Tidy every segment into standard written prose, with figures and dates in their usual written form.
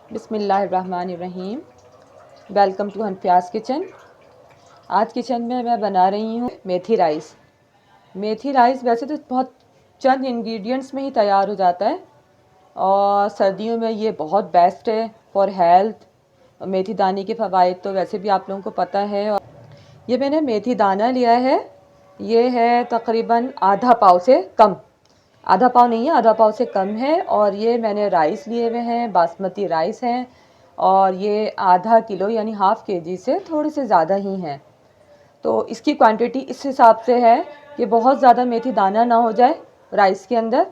बिस्मिल्लाहिर्रहमानिर्रहीम। Welcome to Hanfiya's kitchen. आज kitchen में मैं बना रही हूँ मेथी राइस। मेथी राइस वैसे तो बहुत चंद इंग्रेडिएंट्स में ही तैयार हो जाता है और सर्दियों में ये बहुत बेस्ट है फॉर हेल्थ। मेथी दाने के फ़वाइद तो वैसे भी आप लोगों को पता है। ये मैंने मेथी दाना लिया है, ये है तकरीबन आधा पाव से कम, आधा पाव नहीं है, आधा पाव से कम है। और ये मैंने राइस लिए हुए हैं, बासमती राइस हैं और ये आधा किलो यानी हाफ़ केजी से थोड़े से ज़्यादा ही हैं। तो इसकी क्वांटिटी इस हिसाब से है कि बहुत ज़्यादा मेथी दाना ना हो जाए राइस के अंदर,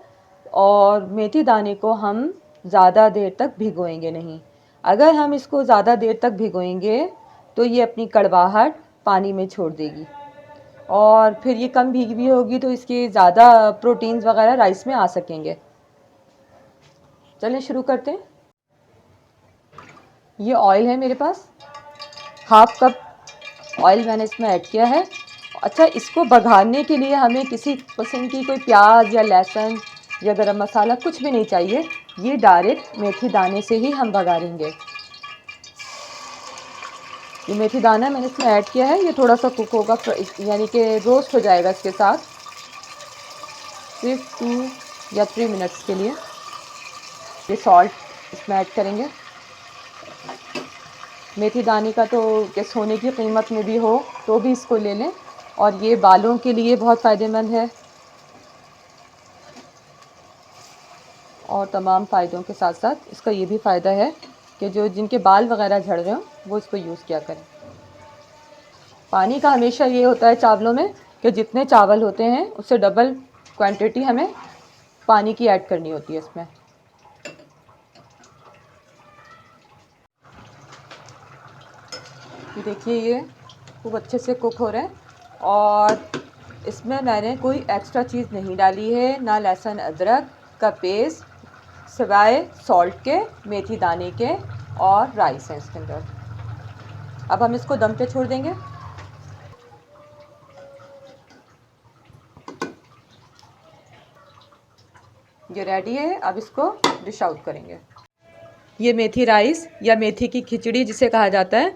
और मेथी दाने को हम ज़्यादा देर तक भिगोएंगे नहीं। अगर हम इसको ज़्यादा देर तक भिगोएंगे तो ये अपनी कड़वाहट पानी में छोड़ देगी और फिर ये कम भीगी भी होगी तो इसके ज़्यादा प्रोटीन्स वगैरह राइस में आ सकेंगे। चलें शुरू करते हैं। ये ऑयल है मेरे पास, हाफ़ कप ऑयल मैंने इसमें ऐड किया है। अच्छा, इसको बघारने के लिए हमें किसी किस्म की कोई प्याज या लहसुन या गरम मसाला कुछ भी नहीं चाहिए, ये डायरेक्ट मेथी दाने से ही हम बघारेंगे। ये मेथी दाना मैंने इसमें ऐड किया है, ये थोड़ा सा कुक होगा यानी कि रोस्ट हो जाएगा इसके साथ सिर्फ 2 या 3 मिनट्स के लिए। ये सॉल्ट इसमें ऐड करेंगे। मेथी दाने का तो कि सोने की कीमत में भी हो तो भी इसको ले लें, और ये बालों के लिए बहुत फ़ायदेमंद है और तमाम फ़ायदों के साथ साथ इसका ये भी फ़ायदा है कि जो जिनके बाल वगैरह झड़ रहे हों वो इसको यूज़ किया करें। पानी का हमेशा ये होता है चावलों में कि जितने चावल होते हैं उससे डबल क्वांटिटी हमें पानी की ऐड करनी होती है इसमें। देखिए ये खूब अच्छे से कुक हो रहे हैं और इसमें मैंने कोई एक्स्ट्रा चीज़ नहीं डाली है, ना लहसुन अदरक का पेस्ट, सिवाय सॉल्ट के, मेथी दाने के और राइस है इसके अंदर। अब हम इसको दम पे छोड़ देंगे। ये रेडी है, अब इसको डिश आउट करेंगे। ये मेथी राइस या मेथी की खिचड़ी जिसे कहा जाता है,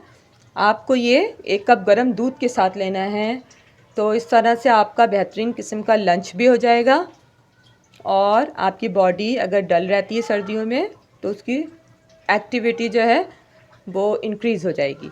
आपको ये 1 कप गर्म दूध के साथ लेना है। तो इस तरह से आपका बेहतरीन किस्म का लंच भी हो जाएगा और आपकी बॉडी अगर डल रहती है सर्दियों में तो उसकी एक्टिविटी जो है वो इंक्रीज़ हो जाएगी।